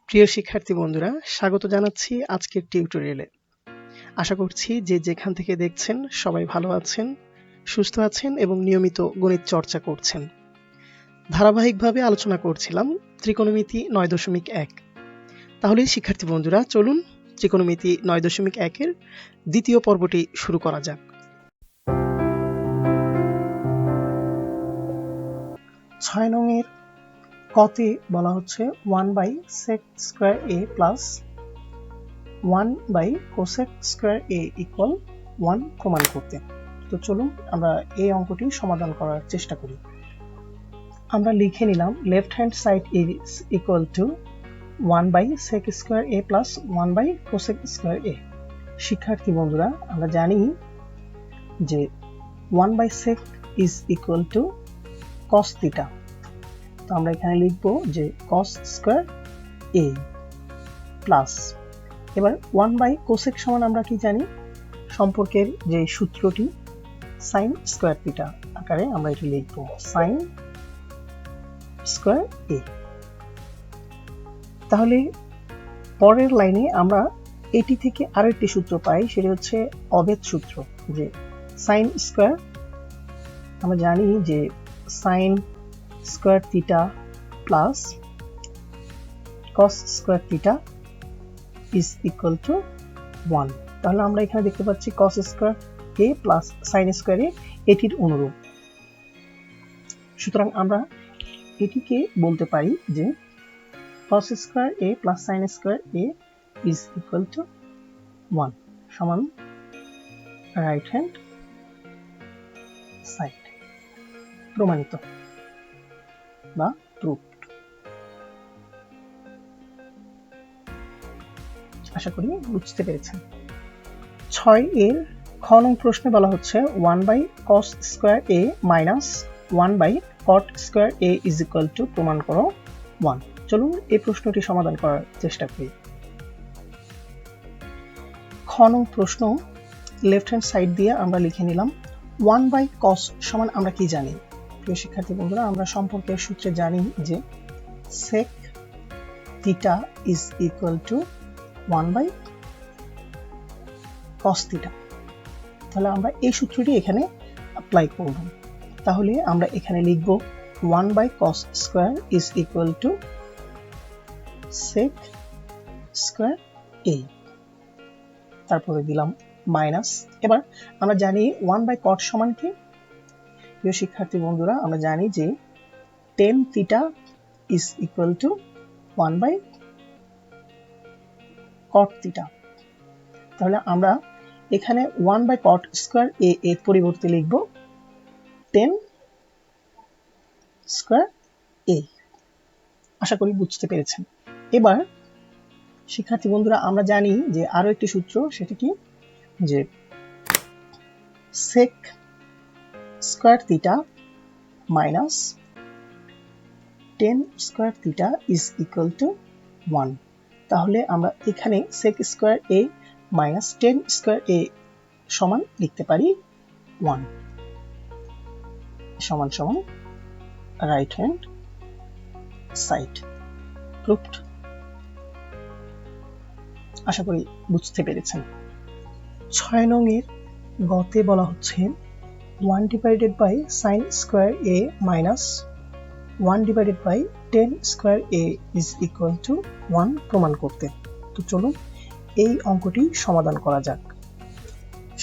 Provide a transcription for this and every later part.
প্রিয় শিক্ষার্থী বন্ধুরা, স্বাগত জানাচ্ছি আজকের টিউটোরিয়ালে। আশা করছি যে যেখান থেকে দেখছেন সবাই ভালো আছেন, সুস্থ আছেন এবং নিয়মিত গণিত চর্চা করছেন। ধারাবাহিকভাবে আলোচনা করছিলাম ত্রিকোণমিতি ৯.১। তাহলে শিক্ষার্থী বন্ধুরা, চলুন ত্রিকোণমিতি ৯.১ এর দ্বিতীয় পর্বটি শুরু করা যাক। ৬ নং এর কতে বলা হচ্ছে 1/sec² প্লাস 1/cosec² ইকুয়াল 1 প্রমাণ করতে। তো চলুন আমরা এই অঙ্কটি সমাধান করার চেষ্টা করি। আমরা লিখে নিলাম left hand side is equal two 1/sec² plus 1/cosec²। শিক্ষার্থী বন্ধুরা, আমরা জানি যে 1/sec is equal two cos θ। তো আমরা এখানে লিখব যে cos² প্লাস, এবার 1/cosec সমান আমরা কি জানি, সম্পর্কের যে সূত্রটি sin² θ আকারে আমরা এটি লিখব sin²। তাহলে পরের লাইনে আমরা এটি থেকে আরেকটি সূত্র পাই, সেটি হচ্ছে অভেদ সূত্র। যে sin² আমরা জানি যে sin² θ plus cos² θ is equal to 1। তাহলে আমরা এখানে দেখতে পাচ্ছি cos² প্লাস sin² এটির অনুরূপ। সুতরাং আমরা এটিকে বলতে পারি যে cos² plus sin² is equal to 1 সমান রাইট হ্যান্ড সাইড। প্রমাণিত বা প্রুফড। আশা করি বুঝতে পেরেছেন। ৬ এর খ নং প্রশ্নে বলা হচ্ছে 1/cos² minus 1/cot² is equal to প্রমাণ করো 1। চলুন এই প্রশ্নটি সমাধান করার চেষ্টা করি। খ নং প্রশ্ন লেফট হ্যান্ড সাইড দিয়ে আমরা লিখে নিলাম 1/cos সমান আমরা কি জানি। প্রিয় শিক্ষার্থী বন্ধুরা, আমরা সম্পর্কের সূত্রে জানি যে sec θ is equal two 1/cos θ। তাহলে আমরা এই সূত্রটি এখানে অ্যাপ্লাই করব। তাহলে আমরা এখানে লিখব 1/cos² is equal two sec²। তারপরে দিলাম মাইনাস। এবার আমরা জানি 1/cot সমান কি। প্রিয় শিক্ষার্থী বন্ধুরা, আমরা জানি যে tan θ is equal two 1/cot θ। তাহলে আমরা এখানে 1/cot² এর পরিবর্তে লিখব tan²। আশা করি বুঝতে পেরেছেন। এবার শিক্ষার্থী বন্ধুরা, আমরা জানি যে আরো একটি সূত্র, সেটি কি, যে sec² θ minus tan² θ is equal to 1। তাহলে আমরা এখানে sec² মাইনাস tan² সমান লিখতে পারি 1 সমান সমান রাইট হ্যান্ড সাইড। প্রুফড। আশা করি বুঝতে পেরেছেন। ৬ নং এর গতে বলা হচ্ছে 1/sin² minus 1/tan² is equal to 1 প্রমাণ করতে। তো চলুন এই অঙ্কটি সমাধান করা যাক।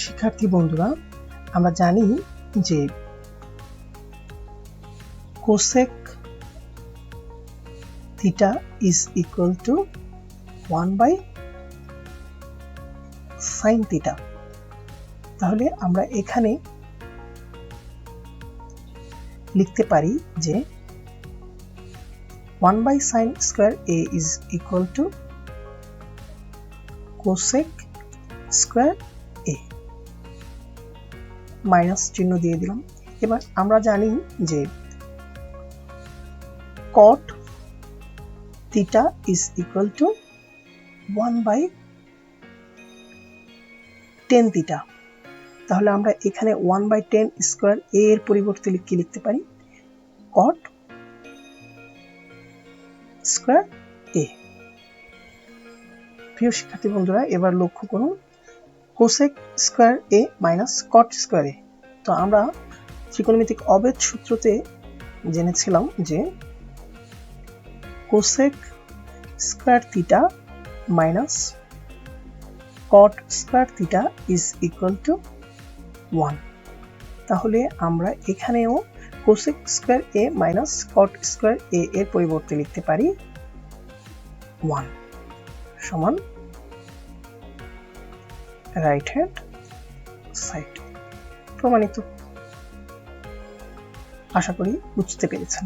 শিক্ষার্থী বন্ধুরা, আমরা জানি যে cosec θ is equal two 1/sin θ। তাহলে আমরা এখানে লিখতে পারি যে 1/sin² is equal two cosec² minus চিহ্ন দিয়ে দিলাম। এবার আমরা জানি যে cot θ is equal two 1/tan θ। তাহলে আমরা এখানে 1/tan² এর পরিবর্তে কি লিখতে পারি, cot² প্রিয় শিক্ষার্থী বন্ধুরা, এবার লক্ষ্য করুন কোসেক স্কয়ার এ মাইনাস কট স্কয়ার এ। তো আমরা ত্রিকোণমিতিক অবেদ সূত্রতে জেনেছিলাম যে cosec square theta minus caught square theta is equal to 1। তাহলে আমরা এখানেও কোসেক স্কয়ার এ মাইনাস কট স্কয়ার এ এর পরিবর্তে লিখতে পারি 1 সমান রাইট হ্যান্ড সাইড। প্রমাণিত। আশা করি বুঝতে পেরেছেন।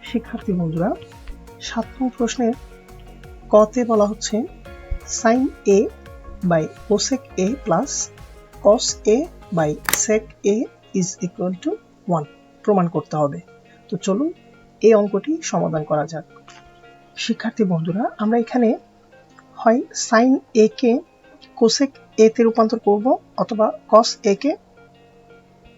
শিক্ষার্থী বন্ধুরা, 7 নং প্রশ্নের কতে বলা হচ্ছে sine a by cosec a plus cos a by sec a is equal to 1 প্রমাণ করতে হবে। তো চলুন এই অঙ্কটি সমাধান করা যাক। শিক্ষার্থী বন্ধুরা, আমরা এখানে হয় সাইন এ কে কোসেক এ তে রূপান্তর করব, অথবা কস এ কে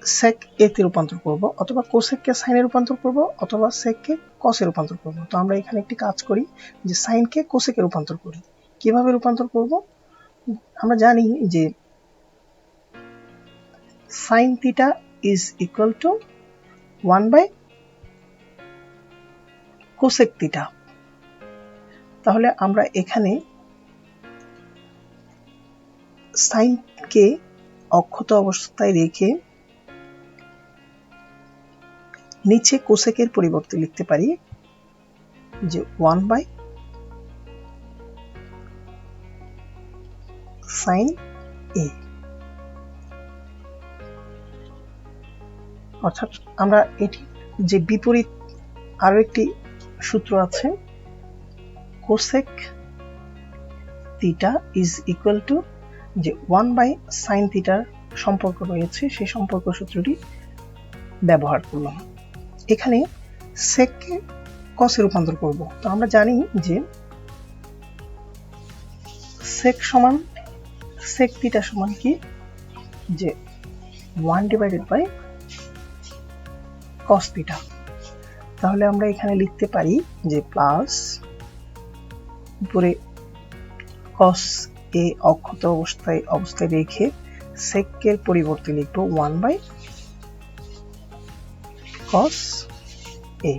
সেক এ তে রূপান্তর করব, অথবা কোসেক কে সাইনে রূপান্তর করব, অথবা সেক কে কসে রূপান্তর করব। তো আমরা এখানে একটি কাজ করি যে সাইন কে কোসেকে রূপান্তর করি। কিভাবে রূপান্তর করব? আমরা জানি যে sine theta is equal to 1 by cosec theta. তাহলে আমরা এখানে সাইন কে অক্ষত অবস্থায় রেখে নিচে কোসেকের পরিবর্তে লিখতে পারি যে 1 বাই সাইন এ। অর্থাৎ আমরা এটি যে বিপরীত আরো একটি সূত্র আছে, cosec theta is equal two যে 1 বাই সাইন থিটার সম্পর্ক রয়েছে, সেই সম্পর্ক সূত্রটি ব্যবহার করলাম। এখানে সেক কে কসে রূপান্তর করব। তো আমরা জানি যে সেক সমান সেক থিটা সমান কি, যে 1 ডিভাইডেড বাই কস থিটা। তাহলে আমরা এখানে লিখতে পারি যে প্লাস উপরে কস এ অক্ষত অবস্থায় রেখে সেক এর পরিবর্তে লিখব 1 বাই কস এ।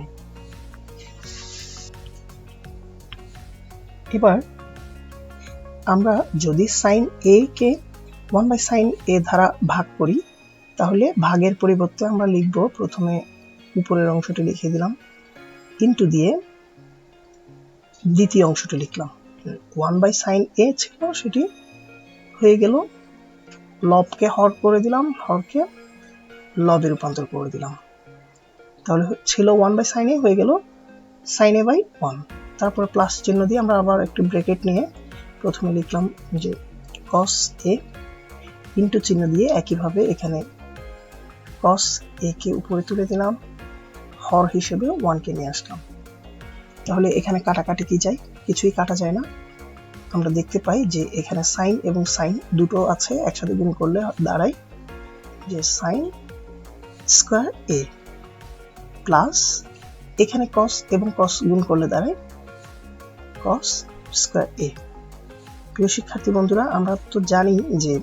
এবার আমরা যদি সাইন এ কে 1 বাই সাইন এ দ্বারা ভাগ করি, তাহলে ভাগের পরিবর্তে আমরা লিখব, প্রথমে উপরের অংশটি লিখে দিলাম, ইনটু দিয়ে দ্বিতীয় অংশটি লিখলাম। 1 বাই সাইন এ ছিল, সেটি হয়ে গেল লবকে হর করে দিলাম, হরকে লবে রূপান্তর করে দিলাম। তাহলে ছিল 1 বাই সাইন এ, হয়ে গেল সাইন এ বাই 1। তারপরে প্লাস চিহ্ন দিয়ে আমরা আবার একটু ব্র্যাকেট নিয়ে প্রথমে লিখলাম যে কস এ, ইনটু চিহ্ন দিয়ে একইভাবে এখানে কস এ কে উপরে তুলে দিলাম, হর হিসেবে 1 কে নিয়ে আসলাম। তাহলে এখানে কাটাকাটি কি যায়? কিছুই কাটা যায় না। আমরা দেখতে পাই যে এখানে সাইন এবং সাইন দুটো আছে, একসাথে গুণ করলে দাঁড়ায় যে সাইন স্কয়ার এ প্লাস এখানে কস এবং কস গুণ করলে দাঁড়ায় কস স্কয়ার এ। প্রিয় শিক্ষার্থী বন্ধুরা, আমরা তো জানি যে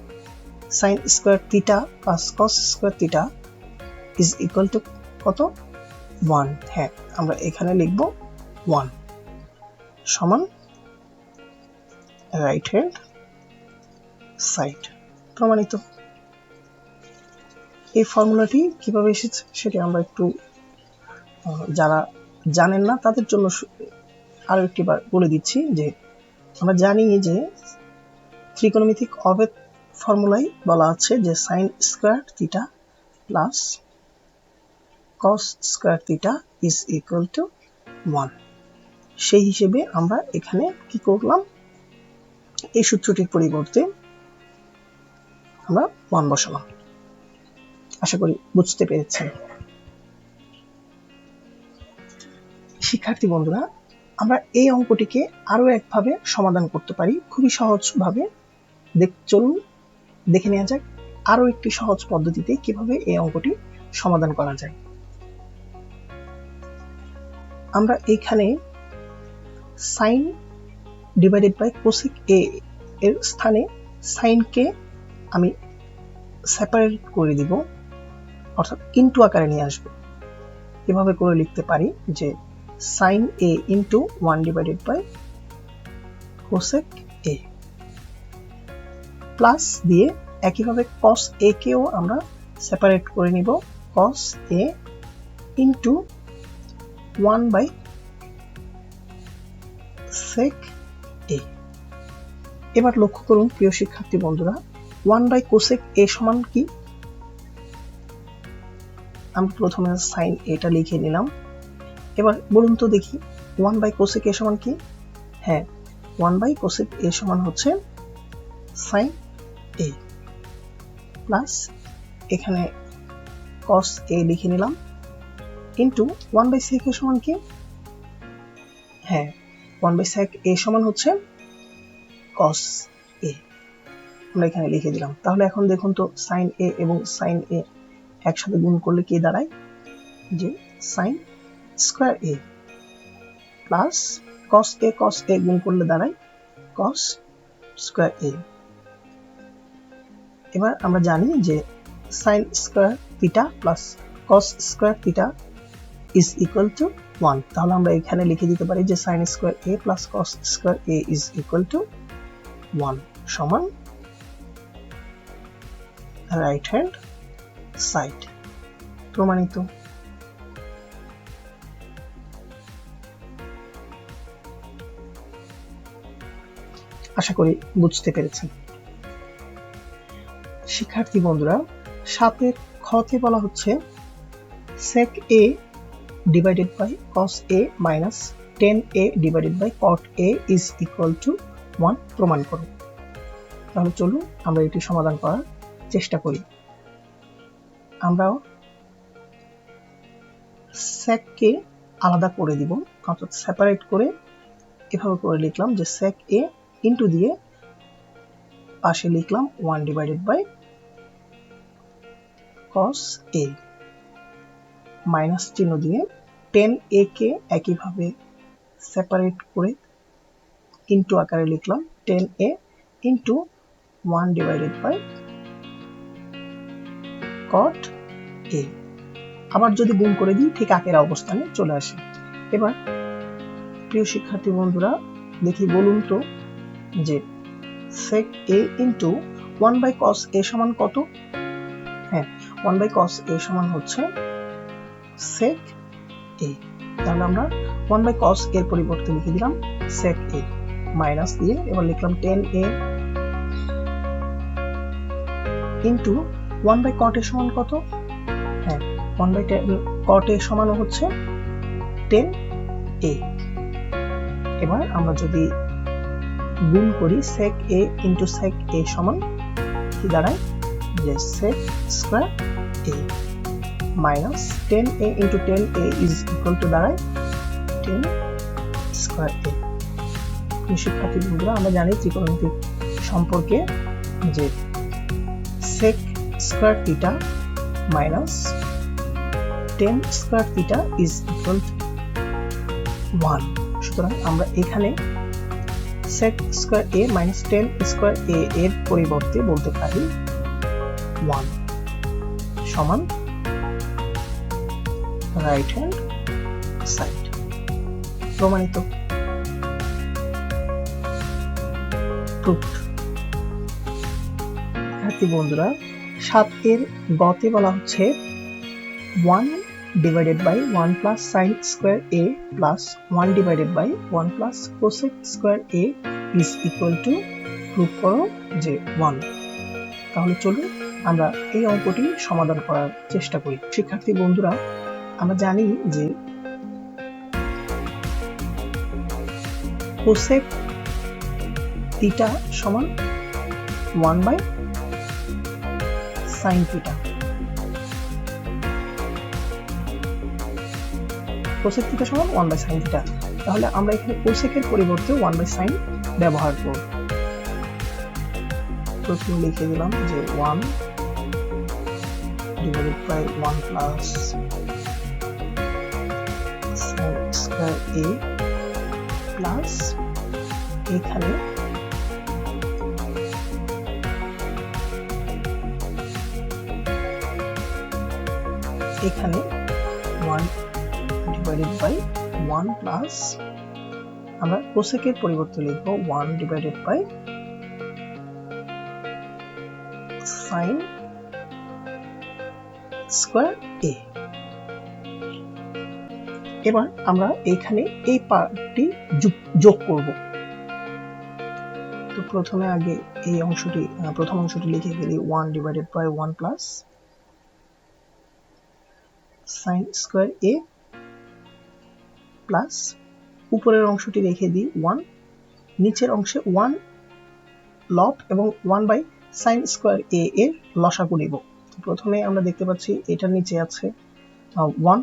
sine square theta plus cos square theta is equal two কত? 1। হ্যাঁ, আমরা এখানে লিখব 1 সমান রাইট হ্যান্ড সাইড। প্রমাণিত। এই ফর্মুলাটি কিভাবে এসেছে সেটি আমরা একটু, যারা জানেন না তাদের জন্য আরো একটি বার বলে দিচ্ছি যে আমরা জানি যে ত্রিকোণমিতিক অবেদ ফর্মুলায় বলা আছে যে sine square theta plus cos square theta is equal to 1। সেই হিসেবে আমরা এখানে কি করলাম, এই সূত্রটির পরিবর্তে আমরা 1 বসালাম। আশা করি বুঝতে পেরেছেন। শিক্ষার্থী বন্ধুরা, আমরা এই অঙ্কটিকে আরো একভাবে সমাধান করতে পারি, খুবই সহজভাবে। চলুন দেখে নেওয়া যাক আরো একটি সহজ পদ্ধতিতে কিভাবে এই অঙ্কটি সমাধান করা যায়। আমরা এখানে sine divided by cosec a এর স্থানে সাইনকে আমি সেপারেট করে দিব, অর্থাৎ ইনটু আকারে নিয়ে আসব। এভাবে করে লিখতে পারি যে sine a into 1 divided by cosec a, plus দিয়ে একইভাবে কস এ কেও আমরা সেপারেট করে নিব, কস এ ইনটু 1 বাই সেক এ। এবার লক্ষ্য করুন প্রিয় শিক্ষার্থী বন্ধুরা, 1 বাই কোসেক এ সমান কি? আমরা প্রথমে সাইন এটা লিখে নিলাম। এবার বলুন তো দেখি 1 বাই কোসেক এ সমান কি? হ্যাঁ, 1 বাই কোসেক এ সমান হচ্ছে সাইন এ, প্লাস এখানে কস এ লিখে নিলাম, ইনটু 1 বাই সেক এ সমান কি? হ্যাঁ, 1 বাই সেক এ সমান হচ্ছে কস এ, আমরা এখানে লিখে দিলাম। তাহলে এখন দেখুন তো সাইন এ এবং সাইন এ একসাথে গুণ করলে কি দাঁড়ায়? যে সাইন স্কয়ার এ, প্লাস কস এ গুণ করলে দাঁড়ায় কস স্কয়ার এ। এবার আমরা জানি যে sine square theta plus cos square theta is equal to 1। তাহলে আমরা এখানে লিখে দিতে পারি যে sign square A plus cos square A is equal to 1 সমান রাইট হ্যান্ড সাইড। প্রমাণিত। আশা করি বুঝতে পেরেছেন। শিক্ষার্থী বন্ধুরা, 7 খতে বলা হচ্ছে sec a divided by cos a minus tan a divided by cot a is equal to 1 প্রমাণ করো। তাহলে চলুন আমরা এটি সমাধান করার চেষ্টা করি। আমরা sec কে আলাদা করে দিব, অর্থাৎ সেপারেট করে এভাবে করে লিখলাম যে sec a ইনটু দিয়ে পাশে লিখলাম 1 divided by cos a, minus চিহ্ন দিয়ে tan a কে একইভাবে সেপারেট করে ইনটু আকারে লিখলাম tan a into 1 divided by cot a। আবার যদি গুণ করে দিই ঠিক আগের অবস্থানে চলে আসে। এবার প্রিয় শিক্ষার্থী বন্ধুরা দেখি বলুন তো যে sec a into 1 by cos a সমান কত? হ্যাঁ, 1 বাই cos a সমান হচ্ছে sec a। তাহলে আমরা 1 বাই cos এর পরিবর্তে লিখে দিলাম sec a, মাইনাস দিয়ে এবার লিখলাম tan a into 1 by cot a সমান কত? হ্যাঁ, 1 বাই cot a সমান হচ্ছে tan a। এবার আমরা যদি গুণ করি sec a into sec a সমান কি দাঁড়ায়? যে sec square a minus tan a into tan a is equal two দাঁড়ায় tan স্কয়ার a। শিক্ষার্থী বন্ধুরা, আমরা জানি ত্রিকোণমিতিক সম্পর্কে যে sec square theta minus tan square theta is equal to 1। সুতরাং আমরা এখানে sec square a minus tan square a এর পরিবর্তে বলতে পারি 1 সমান রাইট হ্যান্ড সাইড। প্রমাণিত। শিক্ষার্থী বন্ধুরা, 7 এর গতে বলা হচ্ছে 1 divided by 1 plus sine square a plus 1 divided by 1 plus cosec square a is equal to proof করো যে 1। তাহলে চলুন আমরা এই অঙ্কটি সমাধান করার চেষ্টা করি। শিক্ষার্থী বন্ধুরা, আমরা জানি যে কোসেক থিটা সমান 1 by sine theta. Cosec theta সমান 1 বাই সাইন থিটা। তাহলে আমরা এখানে কোসেকের পরিবর্তে 1 বাই সাইন ব্যবহার করব। প্রথমে লিখে দিলাম যে 1 divided by 1 plus sine square a plus এখানে এখানে 1 ডিভাইডেড বাই 1 প্লাস আমরা কোসেকের পরিবর্তে লিখব 1 ডিভাইডেড বাই সাইন স্কয়ার এ। এবার আমরা এখানে এই পার্টটি যোগ করব। তো প্রথমে আগে এই অংশটি প্রথম অংশটি লিখে ফেলি 1 divided by 1 plus sine square A plus উপরের অংশটি রেখে দিই 1, নিচের অংশে 1 লব এবং 1 বাই সাইন স্কয়ার এ এর লসাগু নিব। প্রথমে আমরা দেখতে পাচ্ছি এটার নিচে আছে 1,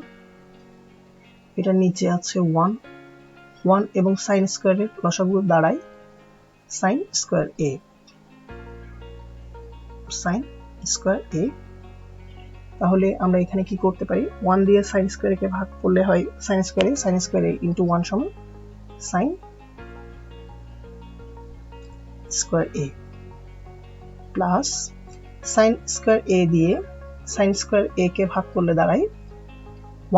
এটার নিচে আছে 1 এবং সাইন স্কয়ার এর লসাগু দাঁড়ায় সাইন স্কয়ার এ। তাহলে আমরা এখানে কি করতে পারি, 1 দিয়ে সাইন স্কয়ার কে ভাগ করলে হয় সাইন স্কয়ার এ ইনটু 1 সমান সাইন স্কয়ার এ প্লাস সাইন স্কয়ার এ দিয়ে সাইন স্কয়ার এ কে ভাগ করলে দাঁড়ায়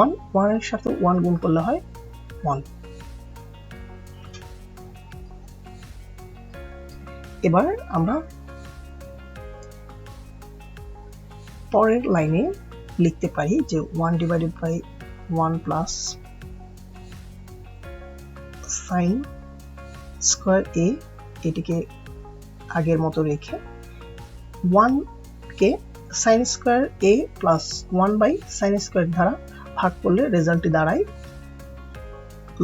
1 এর সাথে 1 গুণ করলে হয় 1। এবার আমরা পরের লাইনে লিখতে পারি যে 1 divided by 1 plus sine square A, এটিকে আগের মতো রেখে 1 কে sine square A plus 1 by sine square দ্বারা ভাগ করলে রেজাল্টটি দাঁড়ায়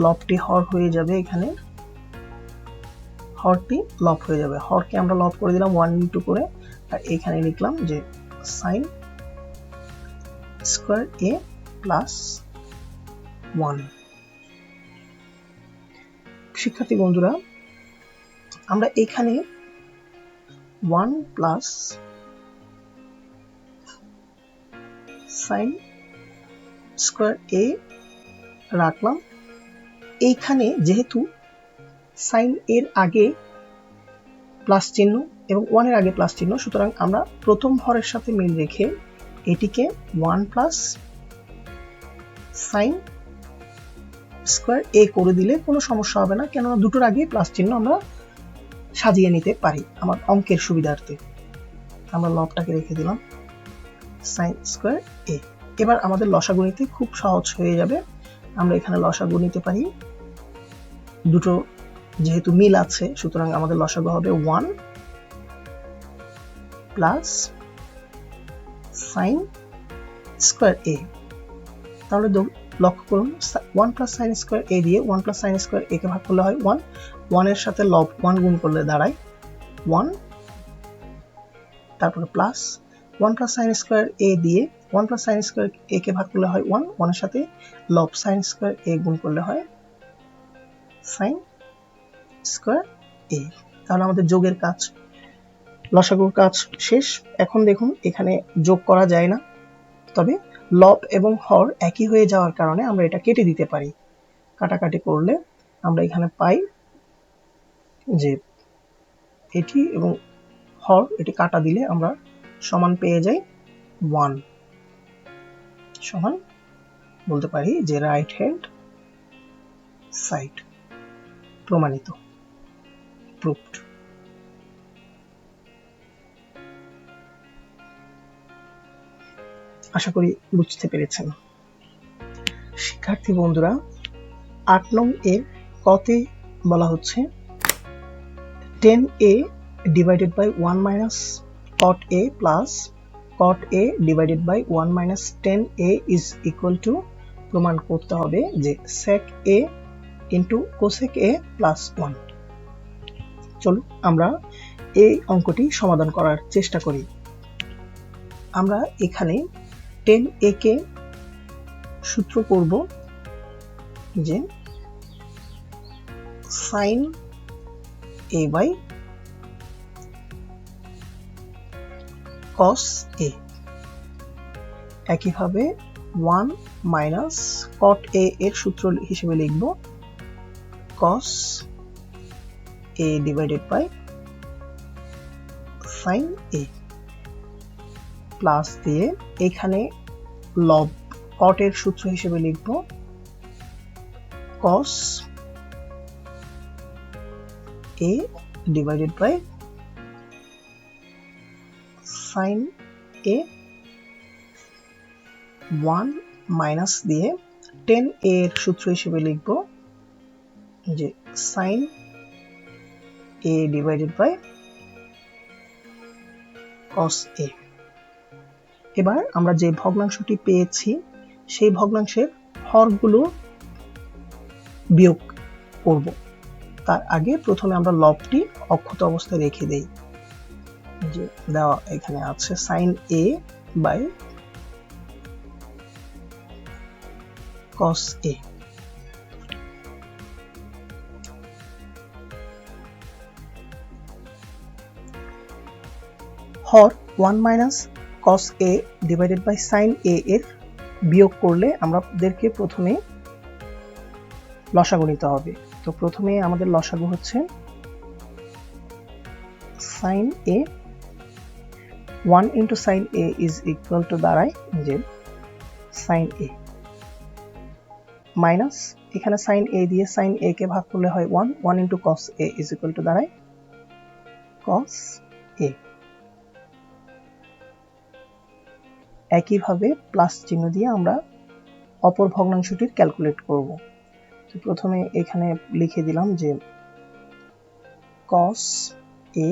লবটি হর হয়ে যাবে। এখানে হরটি লব হয়ে যাবে, হরকে আমরা লব করে দিলাম 1 ইনটু করে, আর এখানে লিখলাম যে সাইন স্কয়ার এ প্লাস 1। শিক্ষার্থী বন্ধুরা, আমরা এখানে 1 প্লাস সাইন স্কয়ার এ রাখলাম। এইখানে যেহেতু সাইন এর আগে প্লাস চিহ্ন এবং 1 এর আগে প্লাস চিহ্ন, সুতরাং আমরা প্রথম হরের সাথে মিল রেখে এটিকে 1 প্লাস সাইন স্কয়ার এ করে দিলে কোনো সমস্যা হবে না, কেননা দুটোর আগে প্লাস চিহ্ন আমরা সাজিয়ে নিতে পারি আমার অঙ্কের সুবিধার্থে। আমরা লবটাকে রেখে দিলাম সাইন স্কয়ার এ। এবার আমাদের লসাগু নিতে খুব সহজ হয়ে যাবে। আমরা এখানে লসাগু নিতে পারি, দুটো যেহেতু মিল আছে সুতরাং আমাদের লসাগু হবে 1 প্লাস সাইন স্কয়ার এ। তাহলে লক্ষ্য করুন 1 প্লাস সাইন স্কয়ার এ দিয়ে 1 প্লাস সাইন স্কয়ার এ কে ভাগ করলে হয় 1 এর সাথে লব 1 গুণ করলে দাঁড়ায় 1, তারপরে প্লাস 1 প্লাস সাইন স্কয়ার এ দিয়ে 1 প্লাস সাইন স্কয়ার এ কে ভাগ করলে হয় 1 এর সাথে লব সাইন স্কয়ার এ গুণ করলে হয় সাইন স্কয়ার এ। তাহলে আমাদের যোগের কাজ, লসাগুর কাজ শেষ। এখন দেখুন এখানে যোগ করা যায় না, তবে লব এবং হর একই হয়ে যাওয়ার কারণে আমরা এটা কেটে দিতে পারি। কাটাকাটি করলে আমরা এখানে পাই যে এটি এবং হর এটি কাটা দিলে আমরা সমান পেয়ে যাই 1, সমান বলতে পারি যে রাইট হ্যান্ড সাইড। প্রমাণিত, প্রুভড। আশা করি বুঝতে পেরেছেন। শিক্ষার্থী বন্ধুরা, 8 নং এর কতে বলা হচ্ছে 10a divided by 1 minus cot a plus cot a divided by 1 minus 10a is equal to প্রমাণ করতে হবে যে sec a into cosec a plus 1। চলো আমরা এই অঙ্কটি সমাধান করার চেষ্টা করি। আমরা এখানে 10a কে সূত্র করব যে sin a by cos a, একইভাবে 1 মাইনাস cot a এর সূত্র হিসেবে লিখব cos a divided by sin a plus দিয়ে এখানে লব কটের সূত্র হিসেবে লিখব cos a divided by sin a 1 minus দিয়ে 10a এর সূত্র হিসেবে লিখব যে sin a divided by cos a। এবার আমরা যে ভগ্নাংশটি পেয়েছি সেই ভগ্নাংশের হরগুলো বিয়োগ করব। তার আগে প্রথমে আমরা লবটি অক্ষত অবস্থায় রেখে দেই, যে দেওয়া এখানে আছে sin a by cos a। হর 1 minus cos a divided by sin a এর বিয়োগ করলে আমাদেরকে প্রথমে লসাগু নিতে হবে। তো প্রথমে আমাদের লসাগু হচ্ছে sin a 1 into sin a is equal to দাঁড়ায় যে sin a মাইনাস এখানে sin a দিয়ে sin a কে ভাগ করলে হয় 1 into cos a is equal to দাঁড়ায় cos a। একইভাবে প্লাস চিহ্ন দিয়ে আমরা অপর ভগ্নাংশটির ক্যালকুলেট করব। তো প্রথমে এখানে লিখে দিলাম যে cos a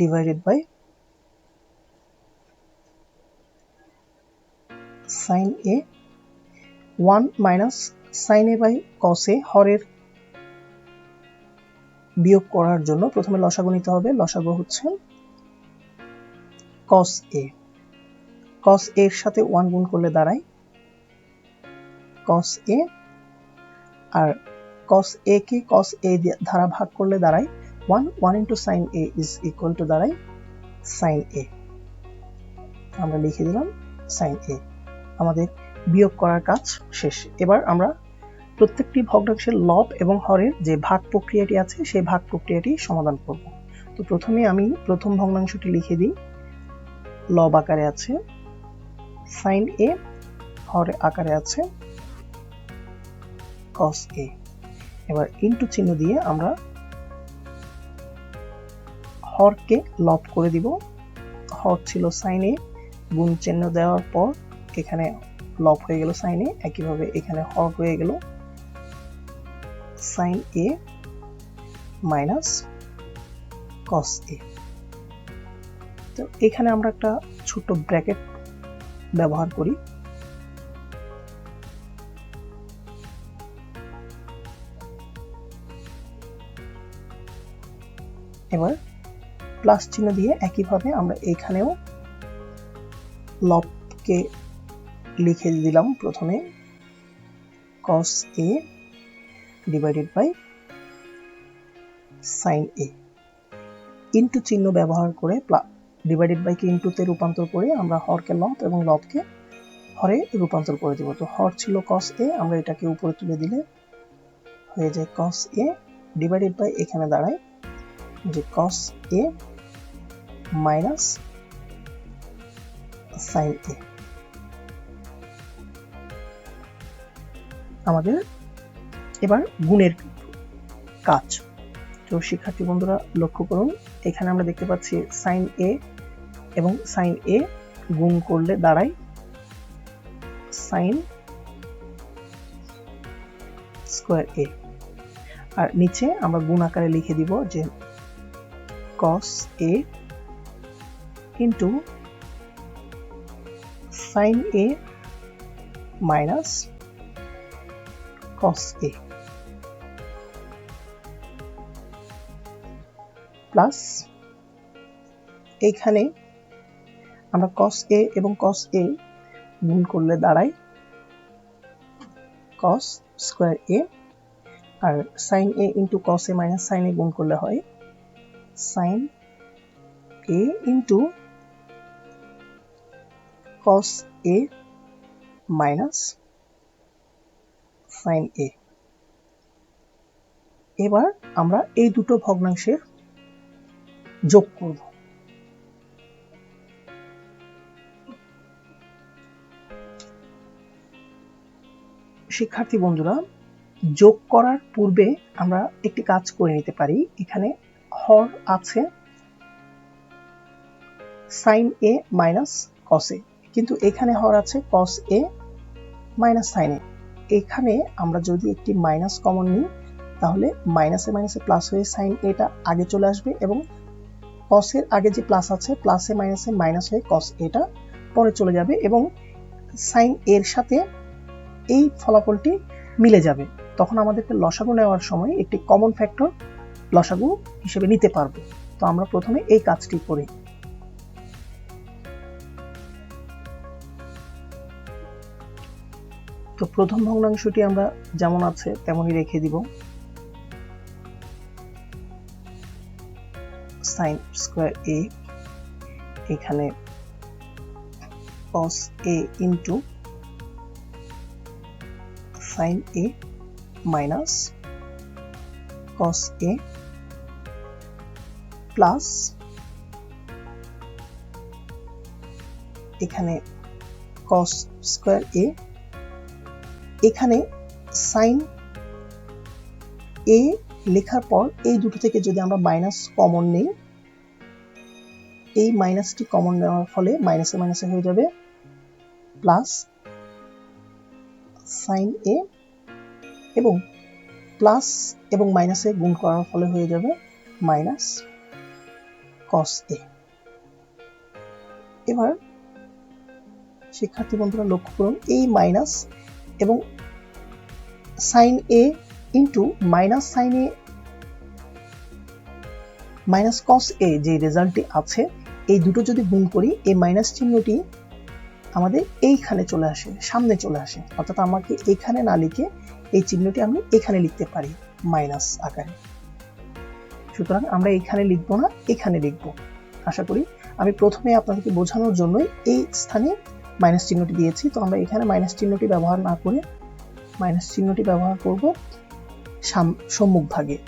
divided by sin a 1 minus sin a by cos a হরের বিয়োগ করার জন্য প্রথমে লসাগু নিতে হবে। লসাগু হচ্ছে cos a, cos a এর সাথে 1 গুণ করলে দাঁড়ায় cos a, R cos a K cos a দ্বারা ভাগ করলে দাঁড়ায় 1 into sin a is equal to দাঁড়ায় sin a। আমরা লিখে দিলাম sin a। আমাদের বিয়োগ করার কাজ শেষ। এবার আমরা প্রত্যেকটি ভগ্নাংশের লব এবং হরের যে ভাগ প্রক্রিয়াটি আছে সেই ভাগ প্রক্রিয়াটি সমাধান করব। তো প্রথমে আমি প্রথম ভগ্নাংশটি লিখে দিই। লব আকারে আছে sin a, হর আকারে আছে cos a। এবার ইনটু চিহ্ন দিয়ে আমরা হরকে লব করে দিব। হর ছিল sin a, গুণ চিহ্ন দেওয়ার পর এখানে লব হয়ে গেল sin a, একইভাবে এখানে হর হয়ে গেল sin a minus cos a। তো এখানে আমরা একটা ছোট ব্র্যাকেট ব্যবহার করি। এবার প্লাস চিহ্ন দিয়ে একইভাবে আমরা এখানেও লবকে লিখে দিলাম প্রথমে cos a divided by sin a। Into চিহ্ন ব্যবহার করে ডিভাইডেড বাই কে ইনটুতে রূপান্তর করে আমরা হরকে লব এবং লবকে হরে রূপান্তর করে দিব। তো হর ছিল cos a, আমরা এটাকে উপরে তুলে দিলে হয়ে যায় cos a ডিভাইডেড বাই এখানে দাঁড়ায় যে cos a minus sin a। আমাদের এবার গুণের কাজ। তো শিক্ষার্থী বন্ধুরা লক্ষ্য করুন, এখানে আমরা দেখতে পাচ্ছি sin a এবং sin a গুণ করলে দাঁড়ায় sin স্কয়ার a। আর নিচে আমরা গুণ আকারে লিখে দিব যে cos a into sin a minus cos a plus এইখানে আমরা cos a এবং cos a গুণ করলে দাঁড়ায় cos স্কয়ার a, আর sin a into cos a minus sin a গুণ করলে হয় sin a into cos a minus sin a। এবার আমরা এই দুটো ভগ্নাংশের যোগ করব। শিক্ষার্থী বন্ধুরা, যোগ করার পূর্বে আমরা একটি কাজ করে নিতে পারি। এখানে হর আছে sin a minus cos a, কিন্তু এখানে হর আছে cos a minus sin a। এখানে আমরা যদি একটি মাইনাস কমন নিই তাহলে মাইনাসে মাইনাসে প্লাস হয়ে sin a টা আগে চলে আসবে এবং cos এর আগে যে প্লাস আছে প্লাসে মাইনাসে মাইনাস হয়ে cos a টা পরে চলে যাবে এবং sin এর সাথে এই ফলাফলটি মিলে যাবে। তখন আমাদেরকে লসাগু নেওয়ার সময় একটি কমন ফ্যাক্টর লসাগু হিসেবে নিতে পারবো। তো আমরা প্রথমে এই কাজটি করি। তো প্রথম ভগ্নাংশটি আমরা যেমন আছে তেমনই রেখে দিব। sin স্কয়ার a, এখানে cos a into sin a minus cos a plus এখানে cos স্কয়ার a, এখানে sin a লেখার পর এই দুটো থেকে যদি আমরা মাইনাস কমন নেই, এই মাইনাসটি কমন নেওয়ার ফলে মাইনাসে মাইনাসে হয়ে যাবে প্লাস sin a এবং প্লাস এবং মাইনাসে গুণ করার ফলে হয়ে যাবে মাইনাস cos a। এবার শিক্ষার্থী বন্ধুরা লক্ষ্য করুন, এই মাইনাস এবং sin a into minus sin a minus cos a যে রেজাল্টটি আছে, এই দুটো যদি গুণ করি এই মাইনাস চিহ্নটি আমাদের এইখানে চলে আসে, সামনে চলে আসে। অর্থাৎ আমাকে এখানে না লিখে এই চিহ্নটি আমি এখানে লিখতে পারি মাইনাস আকারে। সুতরাং আমরা এখানে লিখবো না, এখানে লিখব। আশা করি আমি প্রথমে আপনাদেরকে বোঝানোর জন্যই এই স্থানে মাইনাস চিহ্নটি দিয়েছি। তো আমরা এখানে মাইনাস চিহ্নটি ব্যবহার না করে মাইনাস চিহ্নটি ব্যবহার করব সম্মুখ ভাগে।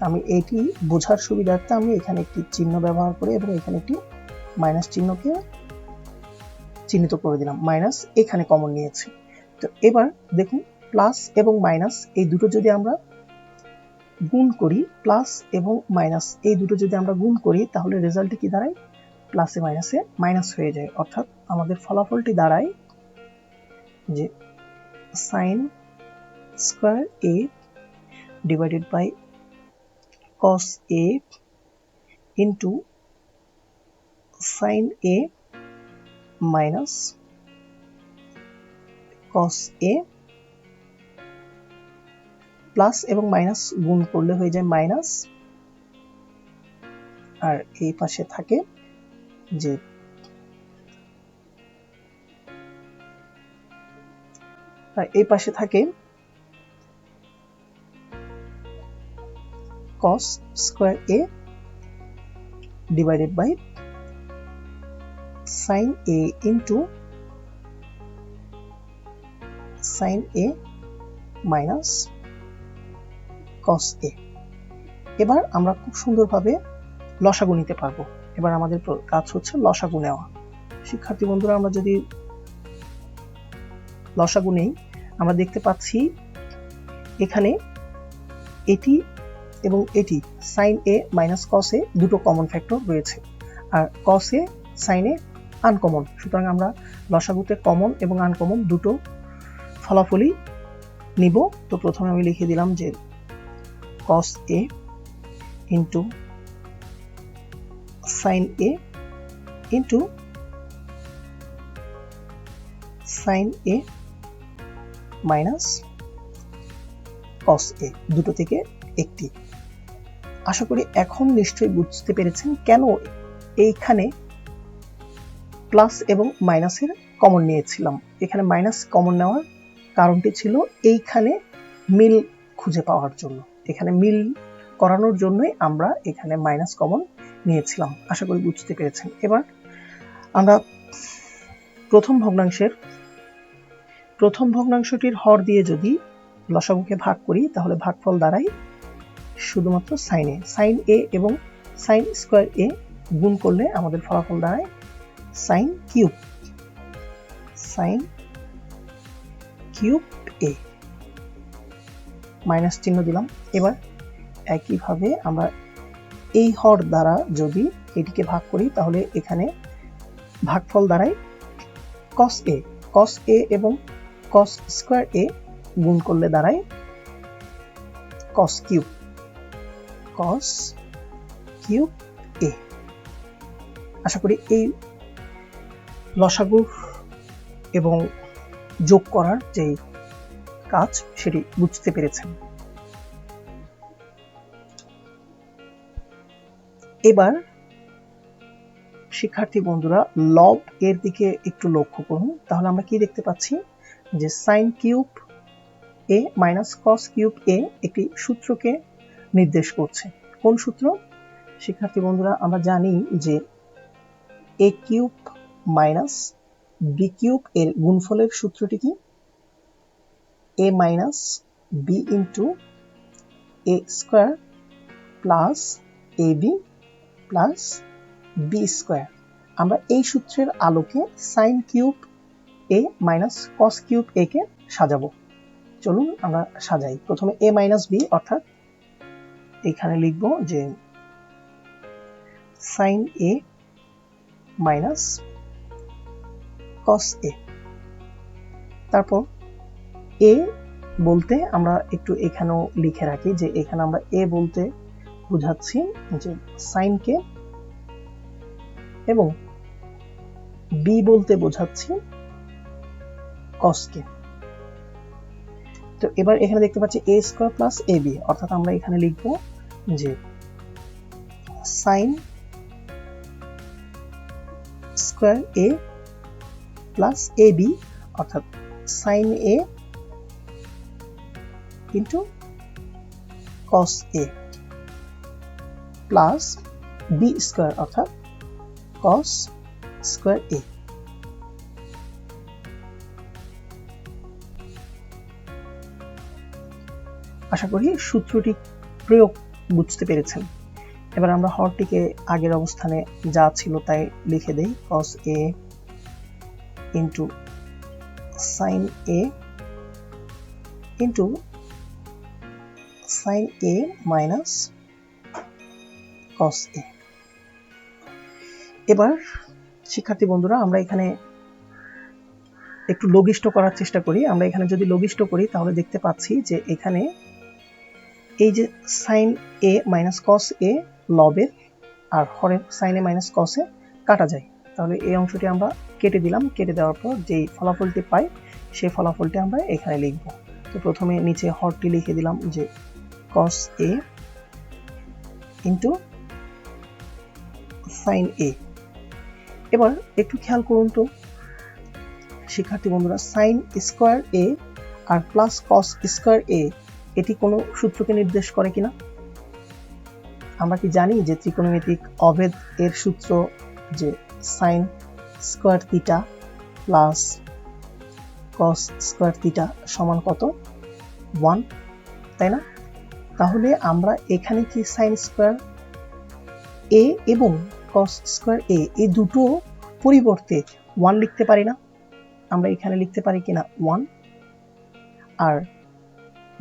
আমি এটি বোঝার সুবিধার্থে আমি এখানে একটি চিহ্ন ব্যবহার করে এবং এখানে একটি মাইনাস চিহ্নকে চিহ্নিত করে দিলাম, মাইনাস এখানে কমন নিয়েছি। তো এবার দেখুন, প্লাস এবং মাইনাস এই দুটো যদি আমরা গুণ করি, প্লাস এবং মাইনাস এই দুটো যদি আমরা গুণ করি তাহলে রেজাল্টটি কি দাঁড়ায়? প্লাসে মাইনাসে মাইনাস হয়ে যায়। অর্থাৎ আমাদের ফলাফলটি দাঁড়ায় যে sin square a divided by cos a into sin a minus cos a plus এবং মাইনাস গুণ করলে হয়ে যায় মাইনাস, আর এই পাশে থাকে যে এই পাশে থাকে cos square a divided by sin a into sin a minus cos a। এবার আমরা খুব সুন্দরভাবে লসাগু নিতে পারবো। এবার আমাদের কাজ হচ্ছে লসাগু নেওয়া। শিক্ষার্থী বন্ধুরা, আমরা যদি লসাগু নেই, আমরা দেখতে পাচ্ছি এখানে এটি এবং এটি sin a minus cos a দুটো কমন ফ্যাক্টর রয়েছে, আর cos a sin a uncommon. সুতরাং আমরা লসাগুতে কমন এবং আনকমন দুটো ফলাফলই নিব। তো প্রথমে আমি লিখে দিলাম যে cos a into sin a into sin a minus cos a, দুটো থেকে একটি। আশা করি এখন নিশ্চয়ই বুঝতে পেরেছেন কেন এইখানে প্লাস এবং মাইনাসের কমন নিয়েছিলাম। এখানে মাইনাস কমন নেওয়ার কারণটি ছিল এইখানে মিল খুঁজে পাওয়ার জন্য, এখানে মিল করানোর জন্যই আমরা এখানে মাইনাস কমন নিয়েছিলাম। আশা করি বুঝতে পেরেছেন। এবার আমরা প্রথম ভগ্নাংশটির হর দিয়ে যদি লসাগুকে ভাগ করি তাহলে ভাগফল দাঁড়ায় শুধুমাত্র সাইন এ। সাইন এ এবং সাইন স্কোয়ার এ গুণ করলে আমাদের ফলাফল দাঁড়ায় সাইন কিউব এ। মাইনাস চিহ্ন দিলাম। এবার একইভাবে আমরা এই হর দ্বারা যদি এটিকে ভাগ করি তাহলে এখানে ভাগফল দাঁড়ায় কস এ। কস এ এবং কস স্কোয়ার এ গুণ করলে দাঁড়ায় কস কিউব এ। আশা করি এই লসাগু এবং যোগ করার যে কাজ সেটি বুঝতে পেরেছেন। এবার শিক্ষার্থী বন্ধুরা লব এর দিকে একটু লক্ষ্য করুন। তাহলে আমরা কি দেখতে পাচ্ছি যে সাইন কিউব এ মাইনাস কস কিউব এ একটি সূত্রকে নির্দেশ করছে। কোন সূত্র? শিক্ষার্থী বন্ধুরা আমরা জানি যে এ কিউব মাইনাস বি কিউব এর গুণফলের সূত্রটি কি? এ minus B into A square plus A B plus B square. আমরা এই সূত্রের আলোকে সাইন কিউব এ মাইনাস কস কিউব এ কে সাজাবো। চলুন আমরা সাজাই। প্রথমে এ মাইনাস বি, অর্থাৎ এখানে লিখব যে সাইন এ মাইনাস কস এ। তারপর এ বলতে আমরা একটু এখানেও লিখে রাখি যে এখানে আমরা এ বলতে বোঝাচ্ছি যে সাইন কে এবং বি বলতে বোঝাচ্ছি কস কে। তো এবার এখানে দেখতে পাচ্ছি এ স্কোয়ার প্লাস এ বি, অর্থাৎ আমরা এখানে লিখব যে sine square a plus A B, অর্থাৎ সাইন এ ইন্টু কস এ প্লাস বি স্কোয়ার, অর্থাৎ কস স্কোয়ার এ। আশা করি সূত্রটি প্রয়োগ বুঝতে পেরেছেন। এবার আমরা হরটিকে আগের অবস্থানে যা ছিল তাই লিখে দেই, কস এ ইন্টু সাইন এ ইন্টু সাইন এ মাইনাস কস এ। এবার শিক্ষার্থী বন্ধুরা আমরা এখানে একটু লঘিষ্ঠ করার চেষ্টা করি। আমরা এখানে যদি লঘিষ্ঠ করি তাহলে দেখতে পাচ্ছি যে এখানে এই যে সাইন এ মাইনাস কস এ লবের আর হরের সাইন এ মাইনাস কস এ কাটা যায়। তাহলে এই অংশটি আমরা কেটে দিলাম। কেটে দেওয়ার পর যেই ফলাফলটি পাই সেই ফলাফলটি আমরা এখানে লিখব। তো প্রথমে নিচে হরটি লিখে দিলাম যে কস এ ইন্টু সাইন এ। এবার একটু খেয়াল করুন তো শিক্ষার্থী বন্ধুরা, সাইন স্কোয়ার এ আর প্লাস কস স্কোয়ার এ এটি কোনো সূত্রকে নির্দেশ করে কিনা? আমরা কি জানি যে ত্রিকোণমিতিক অভেদ এর সূত্র যে sine square theta plus cos square theta সমান কত? 1, তাই না? তাহলে আমরা এখানে কি সাইন স্কোয়ার এ এবং কস স্কোয়ার এ এই দুটো পরিবর্তে 1 লিখতে পারি না? আমরা এখানে লিখতে পারি কিনা 1? আর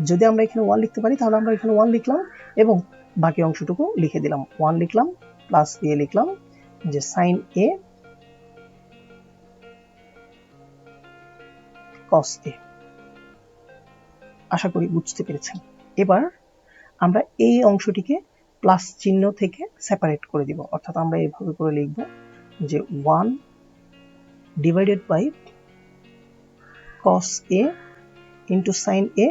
যদি আমরা এখানে 1 লিখতে পারি তাহলে আমরা এখানে 1 লিখলাম এবং বাকি অংশটুকু লিখে দিলাম। 1 লিখলাম প্লাস এ লিখলাম যে সাইন এ কস এ। আশা করি বুঝতে পেরেছেন। এবার আমরা এই অংশটিকে প্লাস চিহ্ন থেকে সেপারেট করে দিব, অর্থাৎ আমরা এইভাবে করে লিখব যে 1 divided by cos a into sine a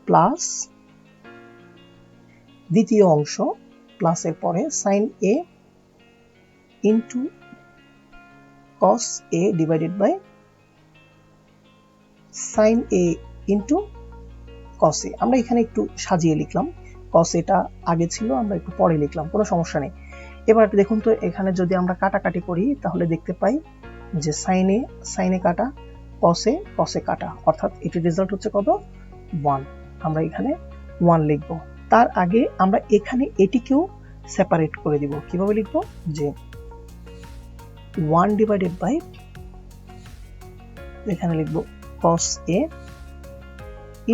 plus দ্বিতীয় অংশ প্লাসের পরে sine a into cos a divided by sine a into cos a। আমরা এখানে একটু সাজিয়ে লিখলাম, cos এটা আগে ছিল, আমরা একটু পরে লিখলাম, কোনো সমস্যা নেই। এবার দেখুন তো এখানে যদি আমরা কাটাকাটি করি তাহলে দেখতে পাই যে সাইনে কাটা কসে কাটা, অর্থাৎ এটির রেজাল্ট হচ্ছে কত 1। আমরা এখানে 1 লিখব। তার আগে আমরা এখানে এটিকেও সেপারেট করে দিব। কিভাবে লিখব, যে 1 ডিভাইডেড বাই, এখানে লিখব cos a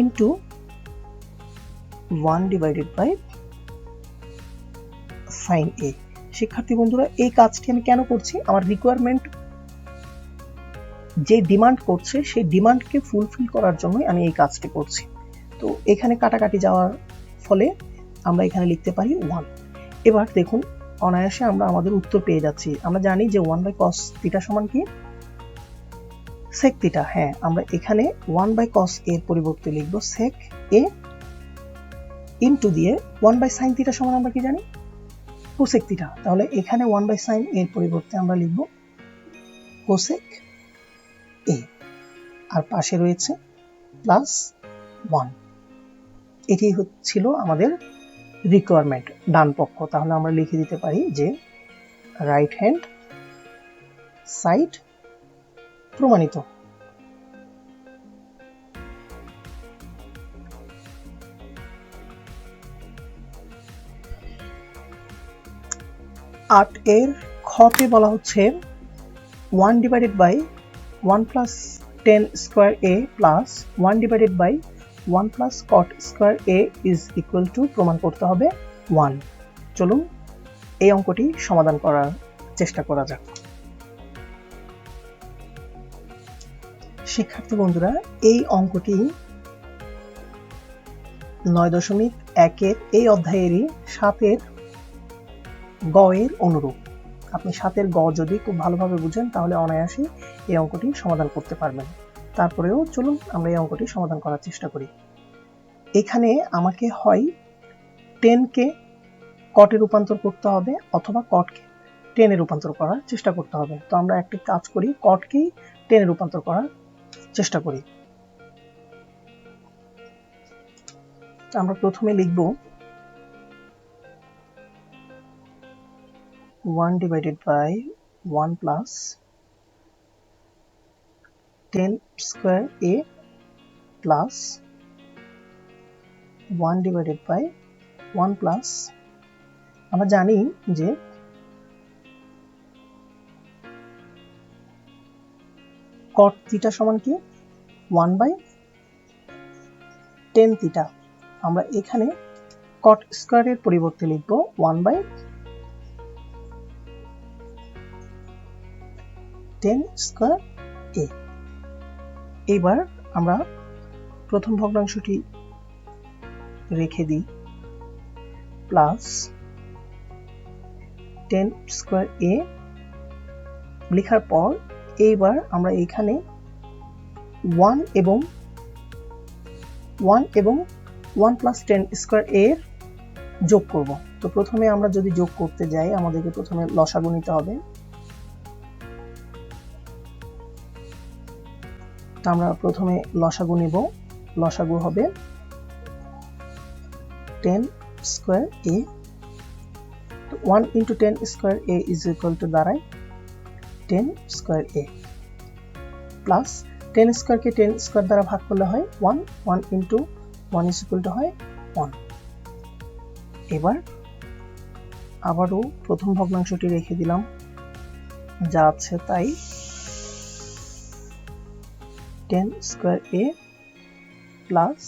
into 1 divided by sin a। শিক্ষার্থী বন্ধুরা, এই কাজটি আমি কেন করছি, আমার রিকোয়ারমেন্ট যে ডিমান্ড করছে সেই ডিমান্ডকে ফুলফিল করার জন্যই আমি এই কাজটি করছি। তো এখানে কাটাকাটি যাওয়ার ফলে আমরা এখানে লিখতে পারি 1। এবার দেখুন অনায়াসে আমরা আমাদের উত্তর পেয়ে যাচ্ছি। আমরা জানি যে 1 বাই cos থিটা সমান কি, sec থিটা। হ্যাঁ, আমরা এখানে 1 বাই cos এর পরিবর্তে লিখব sec a ইনটু দিয়ে 1 বাই sin থিটা সমান আমরা কি জানি, cosec থিটা। তাহলে এখানে 1 বাই sin এর পরিবর্তে আমরা লিখব cosec a, আর পাশে রয়েছে প্লাস 1। এটি ছিল আমাদের রিকোয়ারমেন্ট, ডান পক্ষ। তাহলে আমরা লিখে দিতে পারি যে রাইট হ্যান্ড সাইড প্রমাণিত। আট এর খতে বলা হচ্ছে 1 divided by 1 plus tan square a plus 1 divided by 1 plus cot square a is equal to প্রমাণ করতে হবে 1। চলুন এই অঙ্কটি সমাধান করার চেষ্টা করা যাক। শিক্ষার্থী বন্ধুরা, এই অঙ্কটি 9.1 এই অধ্যায়েরই 7 গ এর অনুরূপ। আপনি 7 গ যদি খুব ভালোভাবে বুঝেন তাহলে অনায়াসে এই অঙ্কটি সমাধান করতে পারবেন। তারপরেও চলুন আমরা এই অঙ্কটি সমাধান করার চেষ্টা করি। এখানে আমাকে হয় 10 কে কটে রূপান্তর করতে হবে অথবা কটকে 10 এ রূপান্তর করার চেষ্টা করতে হবে। তো আমরা একটি কাজ করি, কটকেই 10 এ রূপান্তর করার চেষ্টা করি। আমরা প্রথমে লিখব 1 divided by 1 plus 10 square a plus 1 divided by 1 plus, আমরা জানি যে cot থিটা সমান কি 1 বাই 10 থিটা। আমরা এখানে cot স্কয়ারের পরিবর্তে লিখব 1 বাই 10 স্কয়ার a। এবার আমরা প্রথম ভগ্নাংশটি রেখে দিই, প্লাস 10 স্কয়ার a লেখার পর এইবার আমরা এখানে 1 এবং 1 প্লাস 10 স্কয়ার a এর যোগ করব। তো প্রথমে আমরা যদি যোগ করতে যাই আমাদেরকে প্রথমে লসাগু নিতে হবে। তো আমরা প্রথমে লসাগু নেব, লসাগু হবে 10 স্কয়ার a। তো 1 into 10 square a is equal two দাঁড়ায় 10 স্কয়ার a প্লাস 10 স্কয়ারকে 10 স্কয়ার দ্বারা ভাগ করলে হয় 1, 1 ইন্টু 1 ইজ ইকুয়াল টু হয় 1। এবার আবারও প্রথম ভগ্নাংশটি রেখে দিলাম, যা আছে তাই 10 স্কয়ার a প্লাস,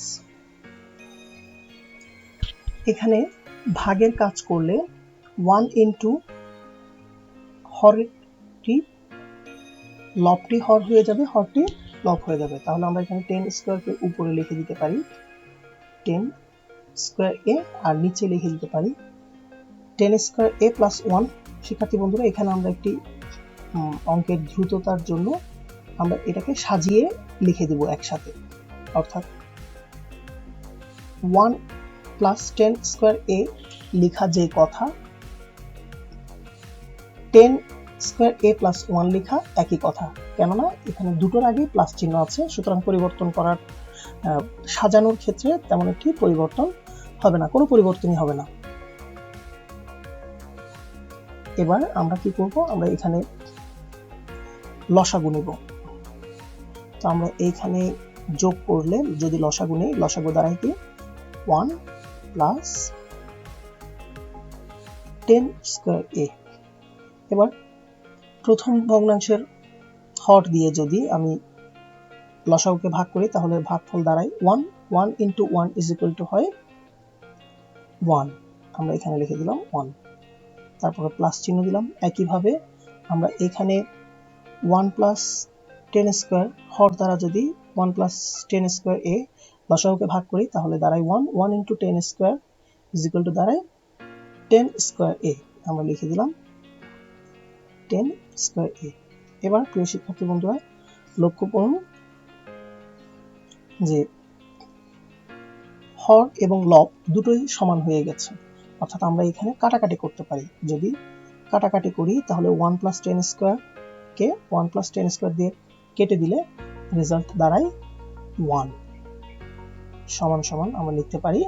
এখানে ভাগের কাজ করলে 1 ইন্টু হরটি লবটি হর হয়ে যাবে, হরটি লব হয়ে যাবে। তাহলে আমরা এখানে 10 স্কয়ারকে উপরে লিখে দিতে পারি 10 স্কয়ার a আর নিচে লিখে দিতে পারি 10 স্কয়ার a প্লাস 1। শিক্ষার্থী বন্ধুরা, এখানে আমরা একটি অঙ্কের দ্রুততার জন্য আমরা এটাকে সাজিয়ে লিখে দেব একসাথে, অর্থাৎ 1 প্লাস 10 স্কয়ার a লেখা যে কথা 10 স্কয়ার a প্লাস 1 লেখা একই কথা, কেননা এখানে দুটোর আগে প্লাস চিহ্ন আছে। সুতরাং পরিবর্তন করার সাজানোর ক্ষেত্রে তেমন একটি পরিবর্তন হবে না, কোনো পরিবর্তনই হবে না। এবার আমরা কি করব, আমরা এখানে লসাগু নেব। তো আমরা এইখানে যোগ করলে যদি লসাগু নেই, লসাগু দ্বারাই কি 1 প্লাস 10 স্কয়ার a। এবার প্রথম ভগ্নাংশের হর দিয়ে যদি আমি লসাগুকে ভাগ করি তাহলে ভাগফল দাঁড়ায় 1 1 ইন্টু 1 ইজ ইকুয়াল টু হয় 1। আমরা এখানে লিখে দিলাম 1, তারপরে প্লাস চিহ্ন দিলাম। একইভাবে আমরা এখানে 1 প্লাস 10 স্কয়ার হর দ্বারা যদি 1 প্লাস 10 স্কয়ার a লসাগুকে ভাগ করি তাহলে দাঁড়ায় 1 1 into 10 square is equal two দাঁড়ায় 10 স্কয়ার a। আমরা লিখে দিলাম 10 স্কয়ার a। এবার প্রিয় শিক্ষার্থী বন্ধুরা লক্ষ্য করুন যে হর এবং লব দুটোই সমান হয়ে গেছে, অর্থাৎ আমরা এখানে কাটাকাটি করতে পারি। যদি কাটাকাটি করি তাহলে 1 প্লাস 10 স্কয়ার কে 1 প্লাস 10 স্কয়ার দিয়ে কেটে দিলে রেজাল্ট দাঁড়ায় 1 সমান সমান আমরা লিখতে পারি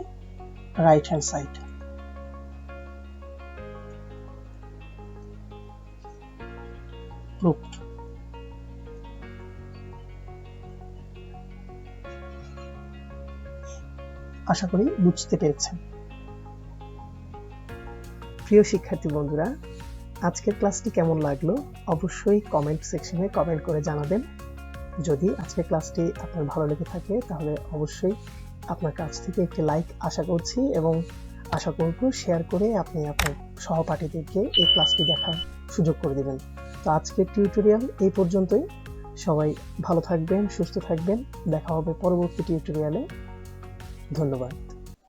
রাইট হ্যান্ড সাইড। প্রুফড। আশা করি বুঝতে পেরেছেন। প্রিয় শিক্ষার্থী বন্ধুরা, আজকের ক্লাসটি কেমন লাগলো অবশ্যই কমেন্ট সেকশনে কমেন্ট করে জানাবেন। যদি আজকের ক্লাসটি আপনার ভালো লেগে থাকে তাহলে অবশ্যই আপনার কাছ থেকে একটি লাইক আশা করছি এবং আশা করব শেয়ার করে আপনি আপনার সহপাঠীদেরকে এই ক্লাসটি দেখার সুযোগ করে দেবেন। তো আজকের টিউটোরিয়াল এই পর্যন্তই। সবাই ভালো থাকবেন, সুস্থ থাকবেন। দেখা হবে পরবর্তী টিউটোরিয়ালে। ধন্যবাদ।